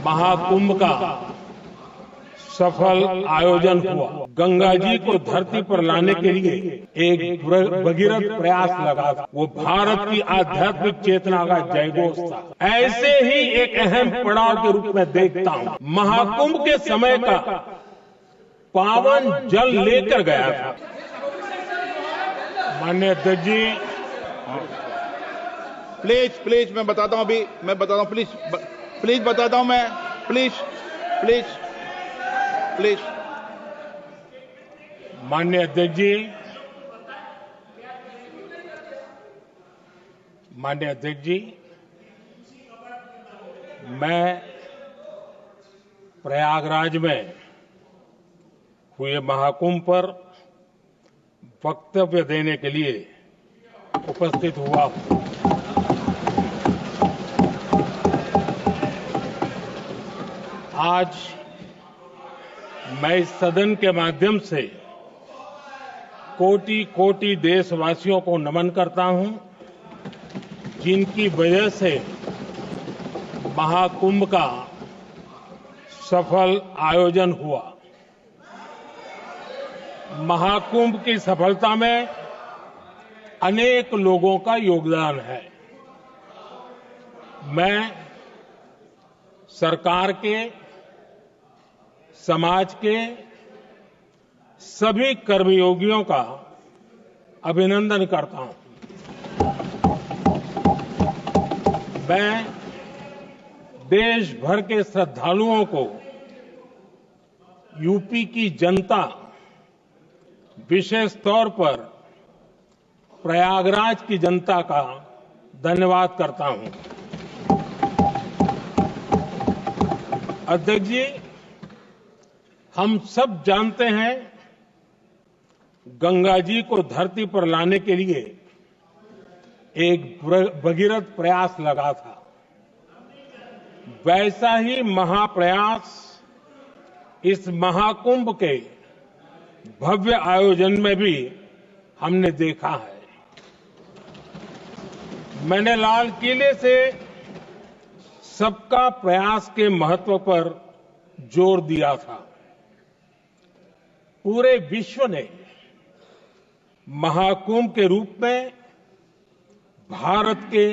महाकुंभ का सफल आयोजन हुआ। गंगा जी को धरती पर लाने के लिए एक भगीरथ प्रयास लगा था। वो भारत की आध्यात्मिक चेतना का जयघोष था। ऐसे ही एक अहम पड़ाव के रूप में देखता हूं, महाकुंभ के समय का पावन जल लेकर गया था। माननीय अध्यक्ष जी, प्लीज मैं बताता हूं, प्लीज बताता हूं मैं, प्लीज। माननीय अध्यक्ष जी, मैं प्रयागराज में हुए महाकुंभ पर वक्तव्य देने के लिए उपस्थित हुआ हूं। आज मैं इस सदन के माध्यम से कोटि कोटि देशवासियों को नमन करता हूं, जिनकी वजह से महाकुंभ का सफल आयोजन हुआ। महाकुंभ की सफलता में अनेक लोगों का योगदान है। मैं सरकार के, समाज के सभी कर्मयोगियों का अभिनंदन करता हूं। मैं देश भर के श्रद्धालुओं को, यूपी की जनता, विशेष तौर पर प्रयागराज की जनता का धन्यवाद करता हूं। अध्यक्ष जी, हम सब जानते हैं, गंगा जी को धरती पर लाने के लिए एक भगीरथ प्रयास लगा था। वैसा ही महाप्रयास इस महाकुंभ के भव्य आयोजन में भी हमने देखा है। मैंने लाल किले से सबका प्रयास के महत्व पर जोर दिया था। पूरे विश्व ने महाकुंभ के रूप में भारत के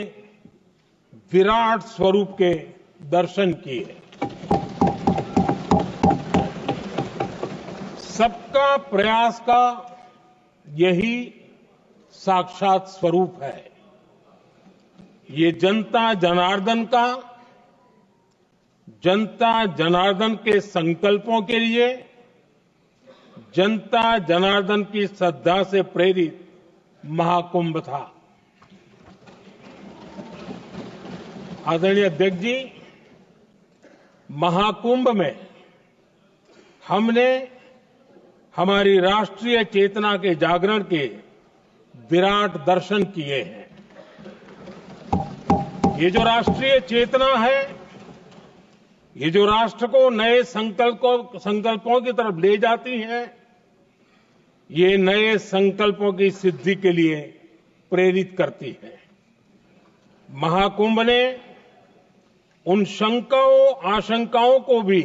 विराट स्वरूप के दर्शन किए। सबका प्रयास का यही साक्षात स्वरूप है। ये जनता जनार्दन के संकल्पों के लिए, जनता जनार्दन की श्रद्धा से प्रेरित महाकुंभ था। आदरणीय अध्यक्ष जी, महाकुंभ में हमने हमारी राष्ट्रीय चेतना के जागरण के विराट दर्शन किए हैं। ये जो राष्ट्रीय चेतना है, ये जो राष्ट्र को नए संकल्पों की तरफ ले जाती है, ये नए संकल्पों की सिद्धि के लिए प्रेरित करती है। महाकुंभ ने उन शंकाओं, आशंकाओं को भी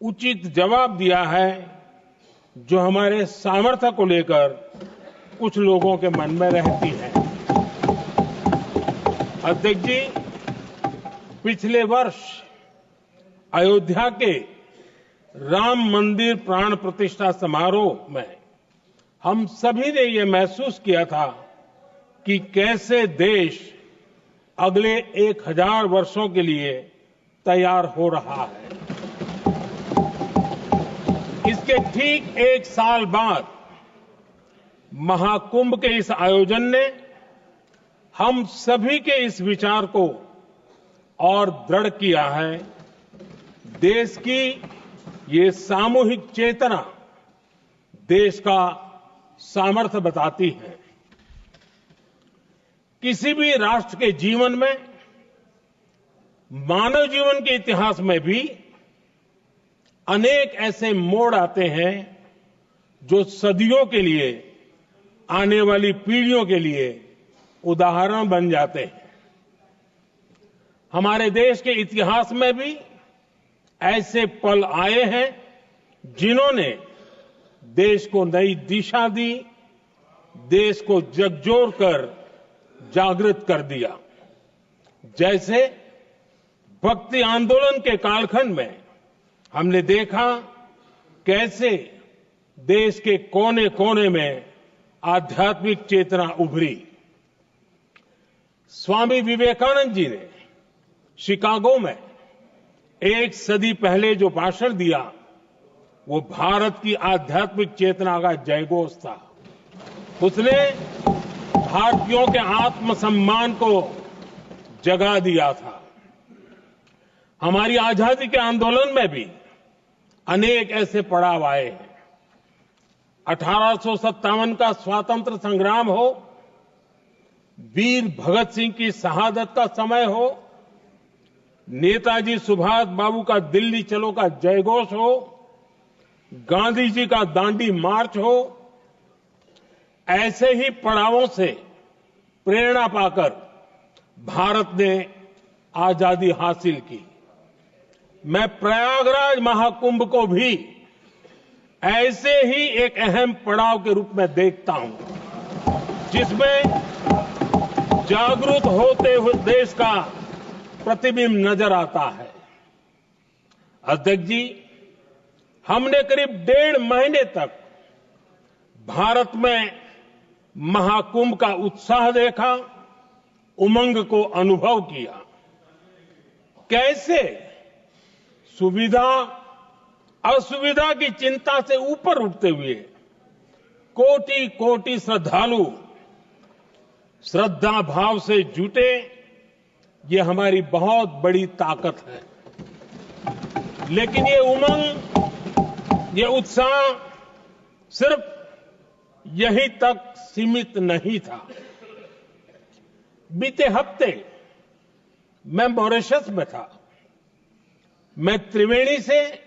उचित जवाब दिया है जो हमारे सामर्थ्य को लेकर कुछ लोगों के मन में रहती है। अध्यक्ष जी, पिछले वर्ष अयोध्या के राम मंदिर प्राण प्रतिष्ठा समारोह में हम सभी ने ये महसूस किया था कि कैसे देश अगले 1000 वर्षों के लिए तैयार हो रहा है। इसके ठीक 1 साल बाद महाकुंभ के इस आयोजन ने हम सभी के इस विचार को और दृढ़ किया है। देश की ये सामूहिक चेतना देश का सामर्थ्य बताती है। किसी भी राष्ट्र के जीवन में, मानव जीवन के इतिहास में भी अनेक ऐसे मोड़ आते हैं जो सदियों के लिए, आने वाली पीढ़ियों के लिए उदाहरण बन जाते हैं। हमारे देश के इतिहास में भी ऐसे पल आए हैं जिन्होंने देश को नई दिशा दी, देश को झकझोर कर जागृत कर दिया। जैसे भक्ति आंदोलन के कालखंड में हमने देखा कैसे देश के कोने कोने में आध्यात्मिक चेतना उभरी। स्वामी विवेकानंद जी ने शिकागो में एक सदी पहले जो भाषण दिया, वो भारत की आध्यात्मिक चेतना का जयघोष था। उसने भारतीयों के आत्मसम्मान को जगा दिया था। हमारी आजादी के आंदोलन में भी अनेक ऐसे पड़ाव आए हैं। 1857 का स्वातंत्र संग्राम हो, वीर भगत सिंह की शहादत का समय हो, नेताजी सुभाष बाबू का दिल्ली चलो का जयघोष हो, गांधी जी का दांडी मार्च हो, ऐसे ही पड़ावों से प्रेरणा पाकर भारत ने आजादी हासिल की। मैं प्रयागराज महाकुंभ को भी ऐसे ही एक अहम पड़ाव के रूप में देखता हूं, जिसमें जागरूक होते हुए देश का प्रतिबिंब नजर आता है। अध्यक्ष जी, हमने करीब 1.5 महीने तक भारत में महाकुंभ का उत्साह देखा, उमंग को अनुभव किया। कैसे सुविधा असुविधा की चिंता से ऊपर उठते हुए कोटि कोटि श्रद्धालु श्रद्धा भाव से जुटे, ये हमारी बहुत बड़ी ताकत है। लेकिन ये उमंग, ये उत्साह सिर्फ यहीं तक सीमित नहीं था। बीते हफ्ते मैं मॉरिशस में था। मैं त्रिवेणी से,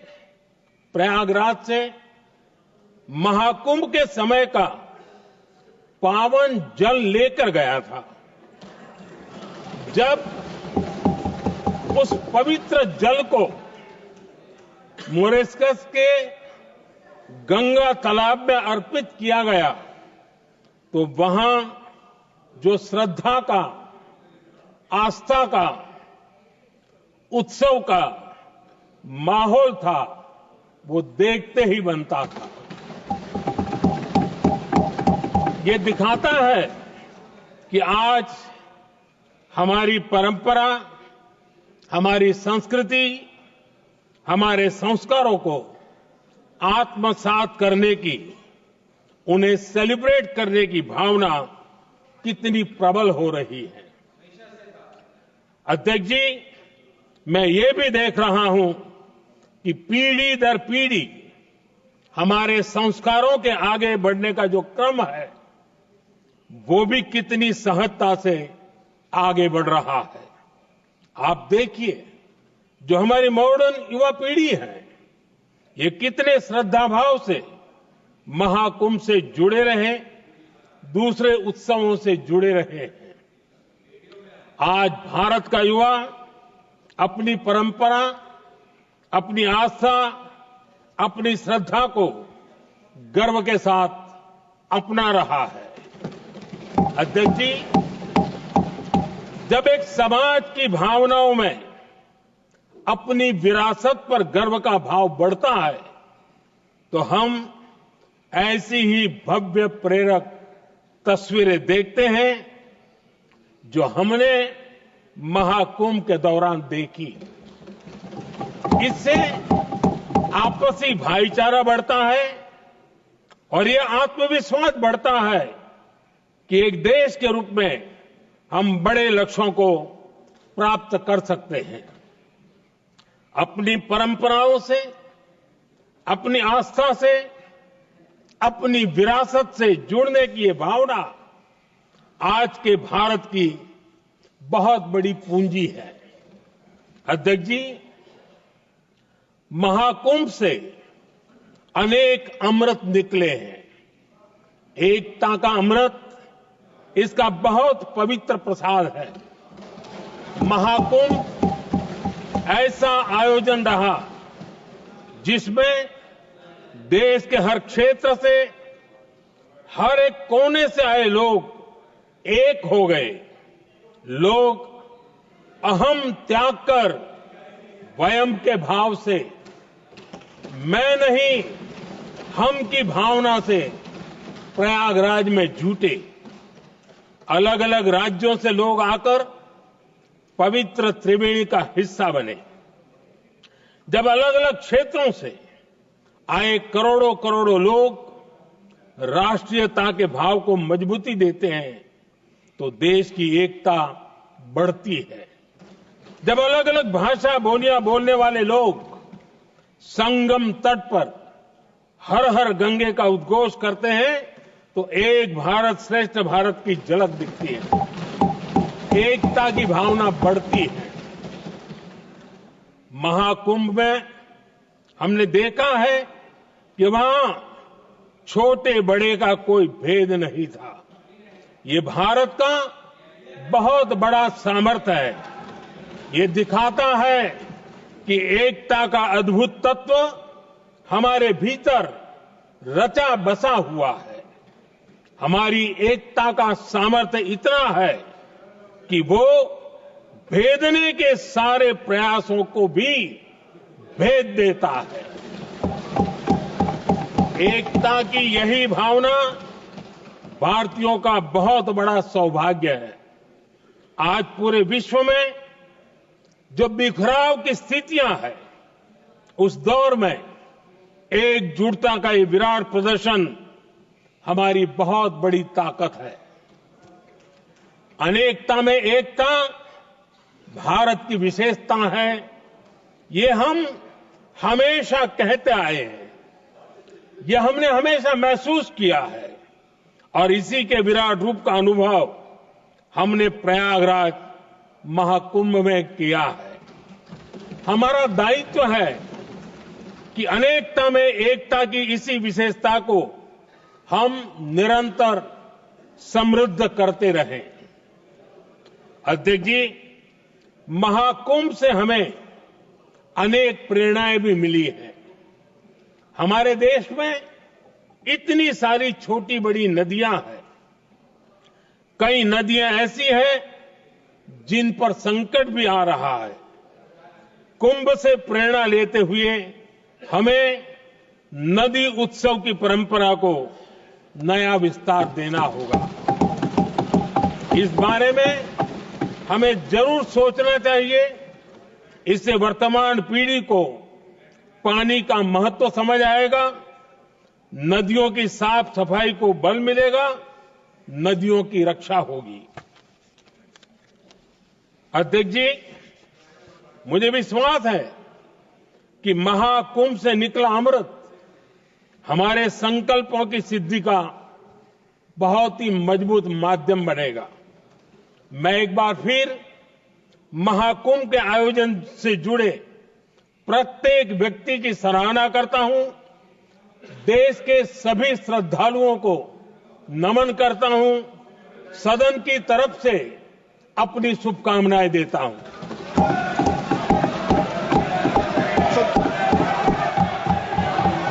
प्रयागराज से महाकुंभ के समय का पावन जल लेकर गया था। जब उस पवित्र जल को मॉरिशस के गंगा तालाब में अर्पित किया गया, तो वहां जो श्रद्धा का, आस्था का, उत्सव का माहौल था, वो देखते ही बनता था। ये दिखाता है कि आज हमारी परंपरा, हमारी संस्कृति, हमारे संस्कारों को आत्मसात करने की, उन्हें सेलिब्रेट करने की भावना कितनी प्रबल हो रही है। अध्यक्ष जी, मैं ये भी देख रहा हूं कि पीढ़ी दर पीढ़ी हमारे संस्कारों के आगे बढ़ने का जो क्रम है, वो भी कितनी सहजता से आगे बढ़ रहा है। आप देखिए, जो हमारी मॉडर्न युवा पीढ़ी है, ये कितने श्रद्धा भाव से महाकुंभ से जुड़े रहे, दूसरे उत्सवों से जुड़े रहे हैं। आज भारत का युवा अपनी परंपरा, अपनी आस्था, अपनी श्रद्धा को गर्व के साथ अपना रहा है। अध्यक्ष जी, जब एक समाज की भावनाओं में अपनी विरासत पर गर्व का भाव बढ़ता है, तो हम ऐसी ही भव्य प्रेरक तस्वीरें देखते हैं जो हमने महाकुंभ के दौरान देखी। इससे आपसी भाईचारा बढ़ता है और ये आत्मविश्वास बढ़ता है कि एक देश के रूप में हम बड़े लक्ष्यों को प्राप्त कर सकते हैं। अपनी परंपराओं से, अपनी आस्था से, अपनी विरासत से जुड़ने की ये भावना आज के भारत की बहुत बड़ी पूंजी है। अध्यक्ष जी, महाकुंभ से अनेक अमृत निकले हैं। एकता का अमृत इसका बहुत पवित्र प्रसाद है। महाकुंभ ऐसा आयोजन रहा जिसमें देश के हर क्षेत्र से, हर एक कोने से आए लोग एक हो गए। लोग अहम त्याग कर वयम के भाव से, मैं नहीं हम की भावना से प्रयागराज में जुटे। अलग अलग राज्यों से लोग आकर पवित्र त्रिवेणी का हिस्सा बने। जब अलग अलग क्षेत्रों से आए करोड़ों करोड़ों लोग राष्ट्रीयता के भाव को मजबूती देते हैं तो देश की एकता बढ़ती है। जब अलग अलग भाषा बोलियां बोलने वाले लोग संगम तट पर हर हर गंगे का उद्घोष करते हैं तो एक भारत श्रेष्ठ भारत की झलक दिखती है, एकता की भावना बढ़ती है। महाकुंभ में हमने देखा है कि वहां छोटे बड़े का कोई भेद नहीं था। ये भारत का बहुत बड़ा सामर्थ्य है। ये दिखाता है कि एकता का अद्भुत तत्व हमारे भीतर रचा बसा हुआ है। हमारी एकता का सामर्थ्य इतना है कि वो भेदने के सारे प्रयासों को भी भेद देता है। एकता की यही भावना भारतीयों का बहुत बड़ा सौभाग्य है। आज पूरे विश्व में जो बिखराव की स्थितियां हैं, उस दौर में एकजुटता का ये विराट प्रदर्शन हमारी बहुत बड़ी ताकत है। अनेकता में एकता भारत की विशेषता है, ये हम हमेशा कहते आए हैं, ये हमने हमेशा महसूस किया है और इसी के विराट रूप का अनुभव हमने प्रयागराज महाकुंभ में किया है। हमारा दायित्व है कि अनेकता में एकता की इसी विशेषता को हम निरंतर समृद्ध करते रहें। अध्यक्ष जी, महाकुंभ से हमें अनेक प्रेरणाएं भी मिली हैं। हमारे देश में इतनी सारी छोटी बड़ी नदियां हैं। कई नदियां ऐसी हैं जिन पर संकट भी आ रहा है। कुंभ से प्रेरणा लेते हुए हमें नदी उत्सव की परंपरा को नया विस्तार देना होगा। इस बारे में हमें जरूर सोचना चाहिए। इससे वर्तमान पीढ़ी को पानी का महत्व समझ आएगा, नदियों की साफ सफाई को बल मिलेगा, नदियों की रक्षा होगी। अध्यक्ष जी, मुझे विश्वास है कि महाकुंभ से निकला अमृत हमारे संकल्पों की सिद्धि का बहुत ही मजबूत माध्यम बनेगा। मैं एक बार फिर महाकुंभ के आयोजन से जुड़े प्रत्येक व्यक्ति की सराहना करता हूं। देश के सभी श्रद्धालुओं को नमन करता हूं। सदन की तरफ से अपनी शुभकामनाएं देता हूं।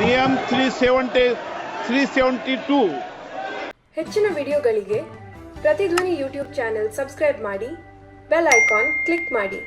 नियम 372 ಹೆಚ್ಚಿನ ವಿಡಿಯೋಗಳಿಗೆ ಪ್ರತಿಧ್ವನಿ ಯೂಟ್ಯೂಬ್ ಚಾನೆಲ್ ಸಬ್ಸ್ಕ್ರೈಬ್ ಮಾಡಿ, ಬೆಲ್ ಐಕಾನ್ ಕ್ಲಿಕ್ ಮಾಡಿ.